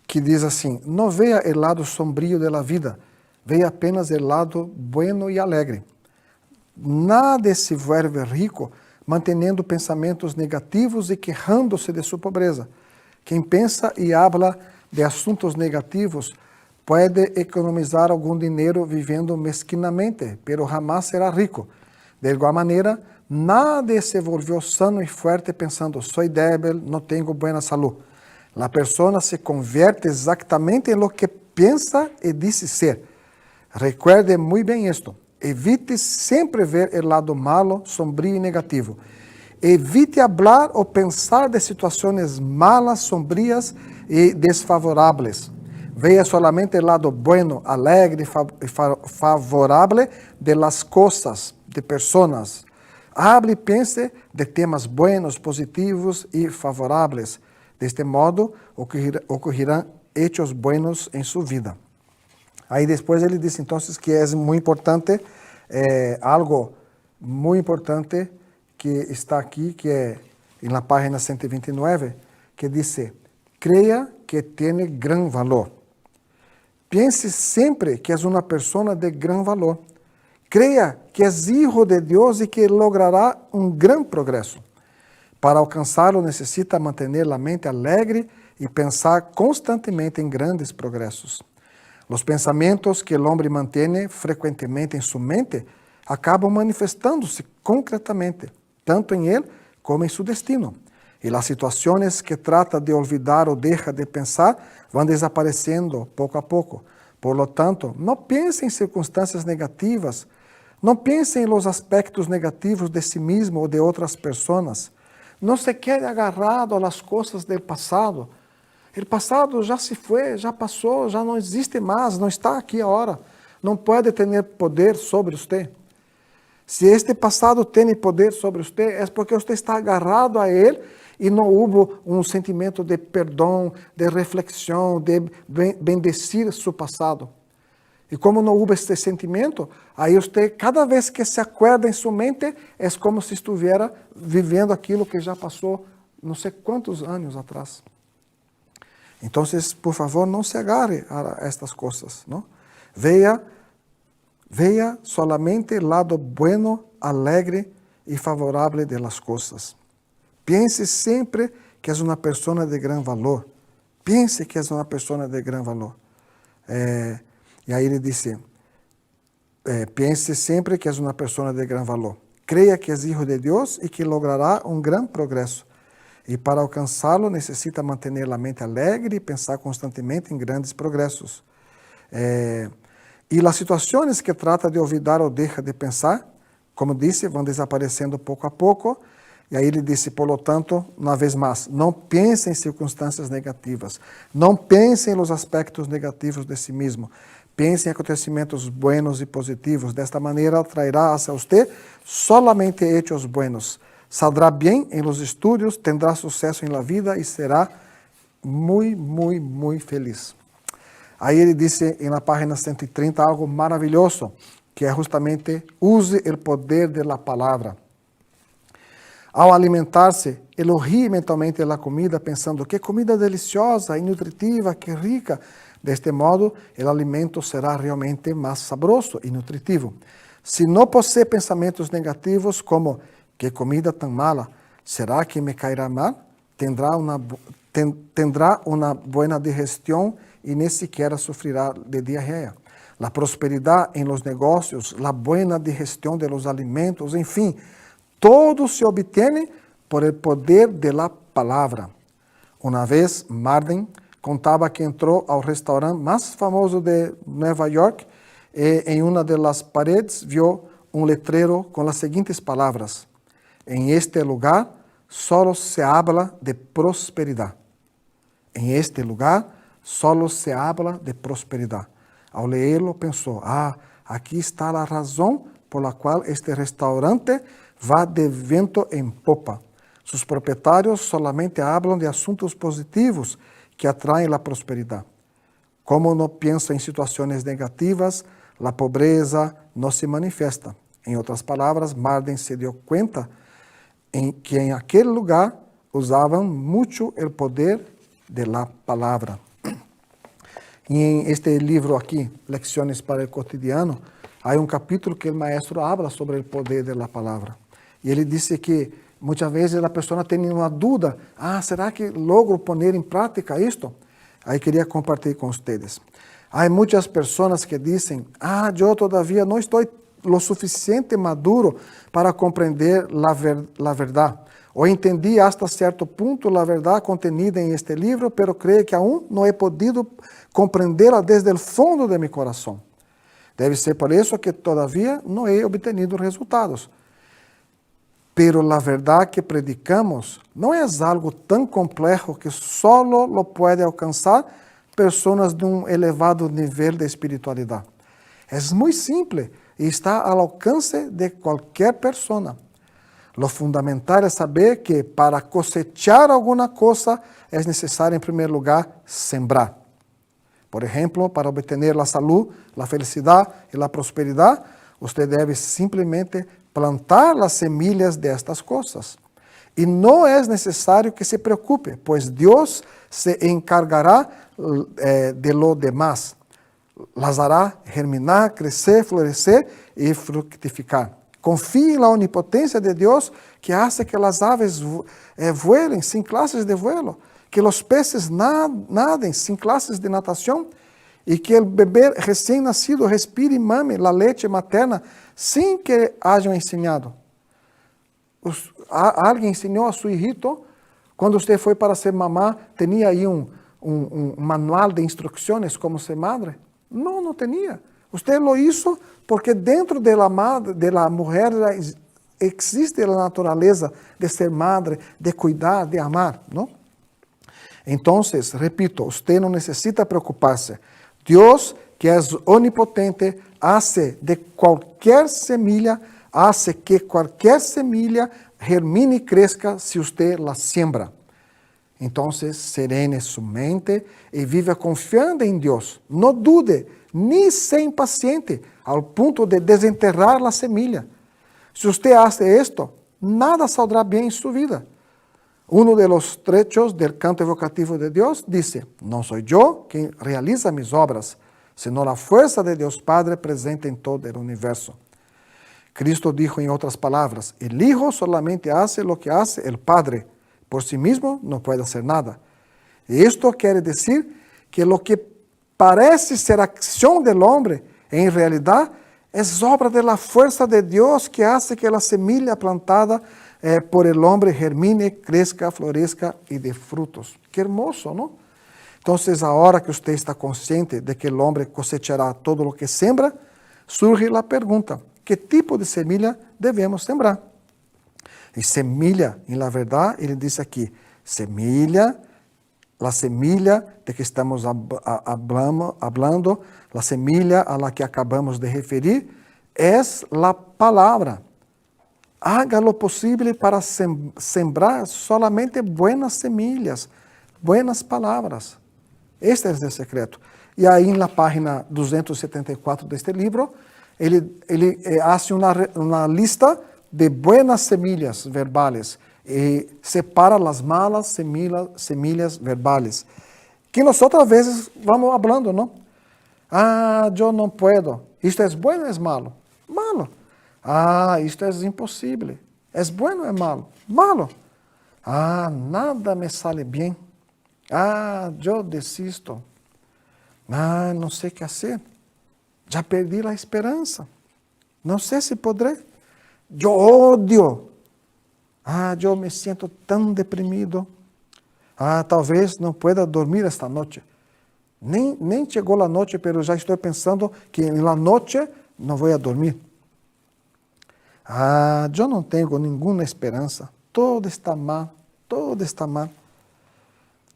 que diz assim: não veja o lado sombrio da vida, veja apenas o lado bueno e alegre. Nada se vuelve rico mantendo pensamentos negativos e quejando-se de sua pobreza. Quem pensa e habla de assuntos negativos Puede economizar algum dinheiro vivendo mesquinamente, pero jamás será rico. De igual maneira, nadie se volvió sano e fuerte pensando, soy débil, não tenho buena salud. La persona se convierte exactamente em lo que pensa e dice ser. Recuerde muy bem esto. Evite sempre ver o lado malo, sombrio e negativo. Evite hablar ou pensar de situações malas, sombrias e desfavoráveis. Veja solamente o lado bueno, alegre e favorável de las cosas, de personas. Hable e pense de temas buenos, positivos e favoráveis. Deste modo, ocorrerão hechos buenos em sua vida. Aí depois ele diz então que é muito importante, algo muito importante que está aqui, que é na página 129, que diz, creia que tem gran valor. Pense sempre que és uma pessoa de gran valor. Creia que és hijo de Deus e que logrará um gran progresso. Para alcançá-lo, necessita manter a mente alegre e pensar constantemente em grandes progressos. Os pensamentos que o homem mantém frequentemente em sua mente acabam manifestando-se concretamente, tanto em ele como em seu destino. E as situações que trata de olvidar ou deixa de pensar vão desaparecendo pouco a pouco. Por lo tanto, não pense em circunstâncias negativas, não pense em los aspectos negativos de si mesmo ou de outras pessoas. Não se quede agarrado às coisas do passado. O passado já se foi, já passou, já não existe mais, não está aqui agora. Não pode ter poder sobre você. Se este passado tem poder sobre você, é porque você está agarrado a ele e não houve um sentimento de perdão, de reflexão, de bendecir seu passado. E como não houve este sentimento, aí você, cada vez que se acorda em sua mente, é como se estivesse vivendo aquilo que já passou não sei quantos anos atrás. Então, por favor, não se agarre a estas coisas, não? Veja solamente o lado bueno, alegre e favorável de las coisas. Pense sempre que és uma pessoa de gran valor. Pense que és uma pessoa de gran valor. E aí ele disse, pense sempre que és uma pessoa de gran valor. Creia que és hijo de Deus e que logrará um gran progresso. E para alcançá-lo, necessita manter a mente alegre e pensar constantemente em grandes progressos. E as situações que trata de olvidar ou deixa de pensar, como disse, vão desaparecendo pouco a pouco. E aí ele disse, por lo tanto, uma vez mais, não pense em circunstâncias negativas. Não pense em los aspectos negativos de si mesmo. Pense em acontecimentos buenos e positivos. Desta maneira, atrairá hacia você solamente hechos buenos. Saldrá bem em los estudos, tendrá sucesso em la vida e será muito feliz. Aí ele disse na página 130 algo maravilhoso, que é justamente use o poder da palavra. Ao alimentar-se, elogie mentalmente a comida, pensando que comida deliciosa e nutritiva, que rica. Deste modo, o alimento será realmente mais saboroso e nutritivo. Se não possui pensamentos negativos como que comida tão mala, será que me cairá mal? Tendrá uma boa digestão e nem sequer sofrerá de diarreia. A prosperidade em los negócios, a boa digestão de los alimentos, enfim, todo se obtém por el poder de la palavra. Uma vez, Marden contava que entrou ao restaurante mais famoso de Nova York e em uma das paredes viu um letrero com as seguintes palavras: em este lugar solo se habla de prosperidade. Em este lugar solo se habla de prosperidade. Ao lê-lo, pensou, aqui está a razão por la qual este restaurante va de vento em popa. Sus proprietários solamente hablam de assuntos positivos que atraem a prosperidade. Como não pensa em situações negativas, a pobreza não se manifesta. Em outras palavras, Marden se deu conta que em aquele lugar usavam muito o poder de la palavra. E em este livro aqui, Lecciones para el Cotidiano, há um capítulo que o maestro habla sobre o poder de la palavra. E ele disse que muitas vezes a pessoa tem uma dúvida, será que logro poner em prática isto? Aí queria compartilhar com vocês. Há muitas pessoas que dizem, eu todavia não estou lo suficiente maduro para compreender a verdade. Ou entendi hasta certo ponto a verdade contenida em este livro, pero creio que aún não he podido compreendê-la desde o fundo de meu coração. Deve ser por isso que todavia não he obtenido resultados. Pero a verdade que predicamos não é algo tão complexo que solo lo puede alcançar pessoas de elevado nível de espiritualidade. É muito simples e está ao alcance de qualquer pessoa. Lo fundamental é saber que para cosechar alguma coisa é necessário, em primeiro lugar, sembrar. Por exemplo, para obter a saúde, a felicidade e a prosperidade, você deve simplesmente plantar as semillas de estas coisas. E não é necessário que se preocupe, pois Deus se encargará de lo demás. Las hará germinar, crescer, florescer e fructificar. Confie na onipotência de Deus que hace que as aves vuelen sem classes de vuelo, que os peces nadem sem classes de natação e que o bebê recém-nascido respire e mame a leite materna sem que hajam ensinado. Alguém ensinou a seu hijito, quando você foi para ser mamá, tinha aí um manual de instruções como ser madre? Não tinha. Você lo hizo porque dentro de la mujer existe a natureza de ser madre, de cuidar, de amar, não? Então, repito, você não necessita preocupar-se. Deus, que é onipotente, hace de qualquer semilla, hace que qualquer semilla germine e cresça se você la siembra. Então, serene sua mente e viva confiando em Deus. Não dude, nem seja impaciente, ao ponto de desenterrar a semilla. Se você hace esto, nada saldrá bem em sua vida. Uno de los trechos del canto evocativo de Dios dice, no soy yo quien realiza mis obras, sino la fuerza de Dios Padre presente en todo el universo. Cristo dijo en otras palabras, el Hijo solamente hace lo que hace el Padre, por sí mismo no puede hacer nada. Y esto quiere decir que lo que parece ser acción del hombre, en realidad es obra de la fuerza de Dios que hace que la semilla plantada por el hombre germine, crezca, florezca y dé frutos. Qué hermoso, ¿no? Entonces, ahora que usted está consciente de que el hombre cosechará todo lo que siembra, surge la pregunta, ¿qué tipo de semilla debemos sembrar? Y semilla, en la verdad, ele dice aquí, semilla, la semilla de que estamos hablando, la semilla a la que acabamos de referir, es la palabra. Haga lo posible para sembrar solamente buenas semillas, buenas palavras. Este é o secreto. E aí, na página 274 deste livro, ele hace uma lista de buenas semillas verbales e separa as malas semillas verbales. Que nós outras vezes vamos falando, não? Eu não puedo. Isto é bueno ou é malo? Malo. Isto é impossível. É bueno ou é malo? Malo. Nada me sale bem. Eu desisto. Não sei o que fazer. Já perdi a esperança. Não sei se poderei. Eu odio. Eu me sinto tão deprimido. Talvez não pueda dormir esta noite. Nem chegou a noite, mas já estou pensando que na noite não vou dormir. Eu não tenho nenhuma esperança. Todo está mal, todo está mal.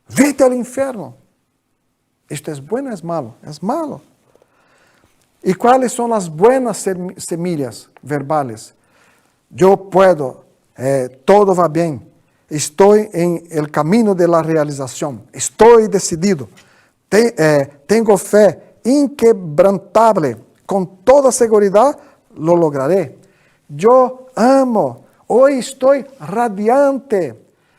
Vete ao inferno. Isto é bueno ou é malo? É malo. E quais são as buenas semillas verbales? Eu puedo, todo va bem. Estou em el camino de la realização. Estou decidido. Tenho fé inquebrantable. Com toda segurança, lo lograré. Eu amo. Hoje estou radiante.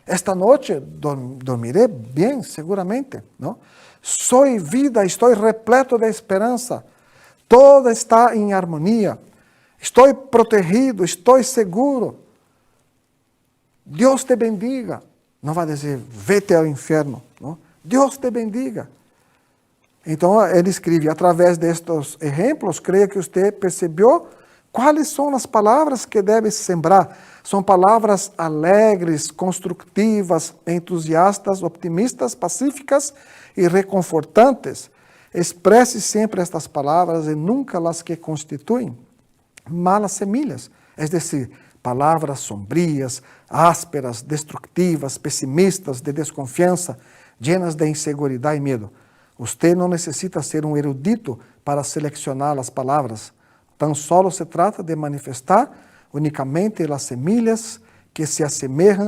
Esta noite dormiré bem, seguramente. Não? Sou vida, estou repleto de esperança. Todo está em harmonia. Estou protegido, estou seguro. Deus te bendiga. Não vai dizer, vete ao inferno. Não? Deus te bendiga. Então, ele escreve, através destes exemplos, creio que você percebeu quais são as palavras que deve sembrar. São palavras alegres, construtivas, entusiastas, optimistas, pacíficas e reconfortantes. Expresse sempre estas palavras e nunca as que constituem malas semilhas, é decir, palavras sombrias, ásperas, destrutivas, pessimistas, de desconfiança, llenas de insegurança e medo. Você não necessita ser um erudito para selecionar as palavras. Tan solo se trata de manifestar unicamente as semillas que se assemelham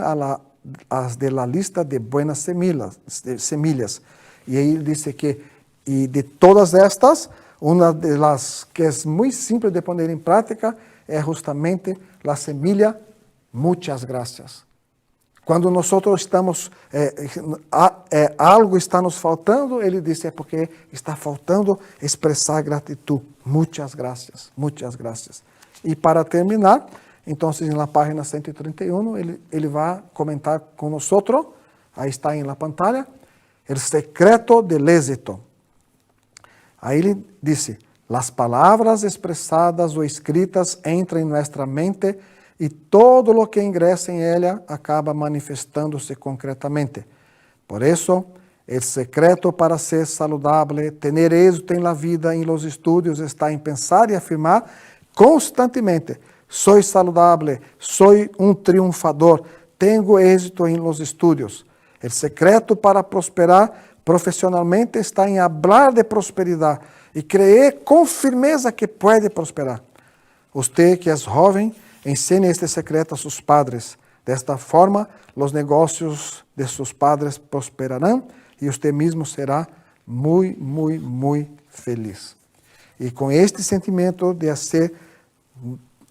às de la lista de buenas semillas. E aí ele diz que, e de todas estas, uma das que é muito simples de poner em prática é justamente a semilla muchas gracias. Quando nós estamos, algo está nos faltando, ele diz, é porque está faltando expressar gratidão. Muchas gracias, muchas gracias. E para terminar, então, na página 131, ele vai comentar com nós, aí está em la pantalla, o secreto del éxito. Aí ele disse, as palavras expressadas ou escritas entram em nossa mente e todo o que ingressa em ela acaba manifestando-se concretamente. Por isso, o secreto para ser saludável, ter êxito em la vida, em los estudos, está em pensar e afirmar constantemente, sou saludável, sou um triunfador, tenho êxito em los estudos. O secreto para prosperar profissionalmente está em falar de prosperidade e crer com firmeza que pode prosperar. Você que é jovem, ensine este secreto a seus padres. Desta forma, os negócios de seus padres prosperarão e você mesmo será muito feliz. E com este sentimento de ser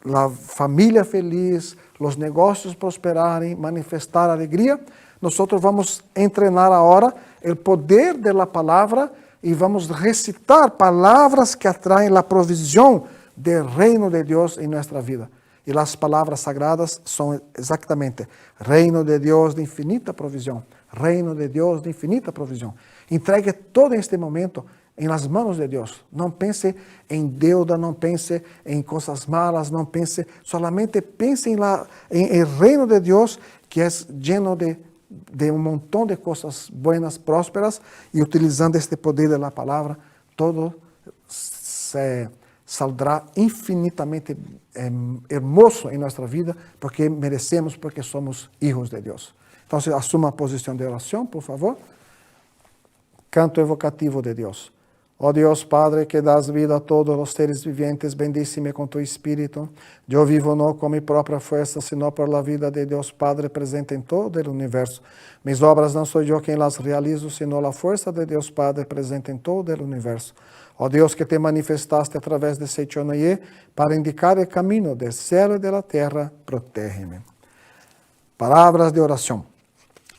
a família feliz, os negócios prosperarem, manifestar alegria, nós vamos treinar agora o poder da palavra e vamos recitar palavras que atraem a provisão do reino de Deus em nossa vida. E as palavras sagradas são exatamente reino de Deus de infinita provisão, reino de Deus de infinita provisão. Entregue todo este momento em las manos de Deus. Não pense em deuda, não pense em coisas malas, não pense, solamente pense em reino de Deus que é lleno de um montão de coisas buenas, prósperas, e utilizando este poder da palavra, todo se saldrá infinitamente hermoso em nossa vida, porque merecemos, porque somos hijos de Deus. Então, assuma a posição de oração, por favor. Canto evocativo de Deus. Ó Deus Padre, que das vida a todos os seres vivientes, bendice-me com tu Espírito. Eu vivo não com minha própria força, sino por la vida de Deus Padre presente em todo o universo. Mis obras não sou eu quem las realizo, sino a força de Deus Padre presente em todo o universo. Ó Deus, que te manifestaste através de Seichonoye para indicar o caminho do céu e da terra, protege-me. Palavras de oração.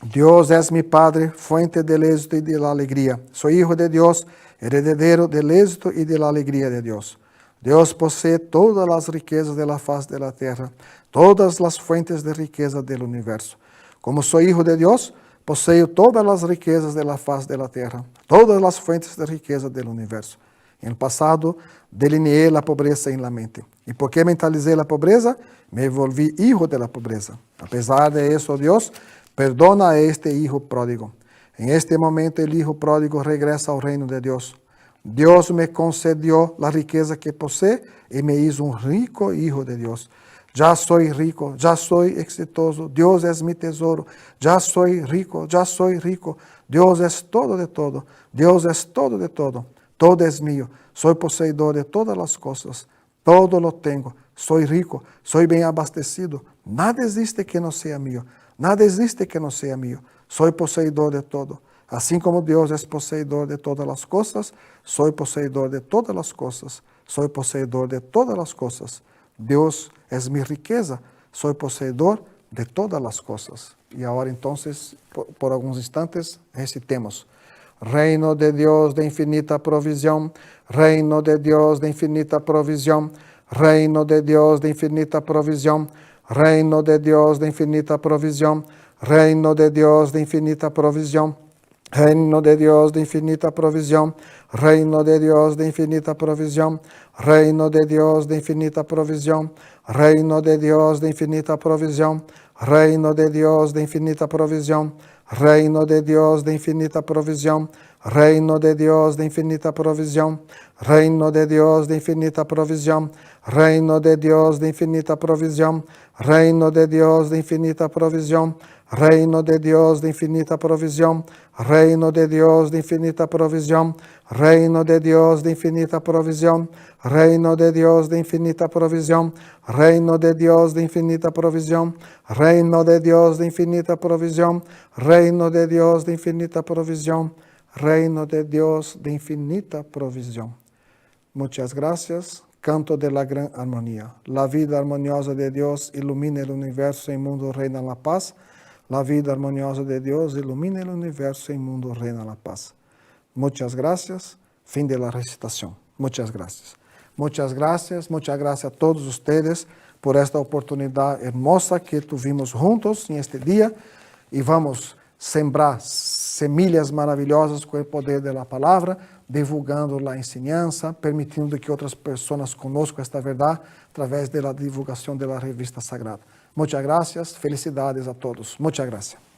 Deus es mi Padre, fuente del éxito y de la alegría. Soy hijo de Dios, heredero del éxito y de la alegría de Dios. Dios posee todas las riquezas de la faz de la tierra, todas las fuentes de riqueza del universo. Como soy hijo de Dios, poseo todas las riquezas de la faz de la tierra, todas las fuentes de riqueza del universo. En el pasado, delineé la pobreza en la mente. ¿Y por qué mentalicé la pobreza? Me volví hijo de la pobreza. A pesar de eso, Dios perdona a este hijo pródigo. En este momento, el hijo pródigo regresa al reino de Dios. Dios me concedió la riqueza que posee y me hizo un rico hijo de Dios. Ya soy rico, ya soy exitoso. Dios es mi tesoro. Ya soy rico, ya soy rico. Dios es todo de todo. Dios es todo de todo. Todo es mío. Soy poseedor de todas las cosas. Todo lo tengo. Soy rico. Soy bien abastecido. Nada existe que no sea mío. Nada existe que no sea mío. Soy poseedor de todo. Así como Dios es poseedor de todas las cosas, soy poseedor de todas las cosas. Soy poseedor de todas las cosas. Dios es mi riqueza. Soy poseedor de todas las cosas. Y ahora entonces, por algunos instantes, recitemos. Reino de Dios de infinita provisión, reino de Dios de infinita provisión, reino de Dios de infinita provisión, reino de Dios de infinita provisión, reino de Dios de infinita provisión, Reino de Dios de infinita provisión, reino de Dios de infinita provisión, reino de Dios de infinita provisión, reino de Dios de infinita provisión, reino de Dios de infinita provisión, reino de Dios de infinita provisión, reino de Dios de infinita provisión, reino de Dios de infinita provisión, reino de Dios de infinita provisión, reino de Dios de infinita provisión, reino de Dios de infinita provisión, reino de Dios de infinita provisión, reino de Dios de infinita provisión, reino de Dios de infinita provisión, reino de Dios de infinita provisión, reino de Dios de infinita provisión, reino de Dios de infinita provisión, reino de Dios de infinita provisión. Muchas gracias. Canto de la gran armonía. La vida armoniosa de Dios ilumina el universo y el mundo reina la paz. La vida armoniosa de Dios ilumina el universo y el mundo reina la paz. Muchas gracias. Fin de la recitación. Muchas gracias. Muchas gracias a todos ustedes por esta oportunidad hermosa que tuvimos juntos en este día y vamos sembrar semillas maravillosas com o poder da palavra, divulgando a enseñança, permitindo que outras pessoas conozcam esta verdade através da divulgação da revista sagrada. Muitas graças, felicidades a todos. Muitas graças.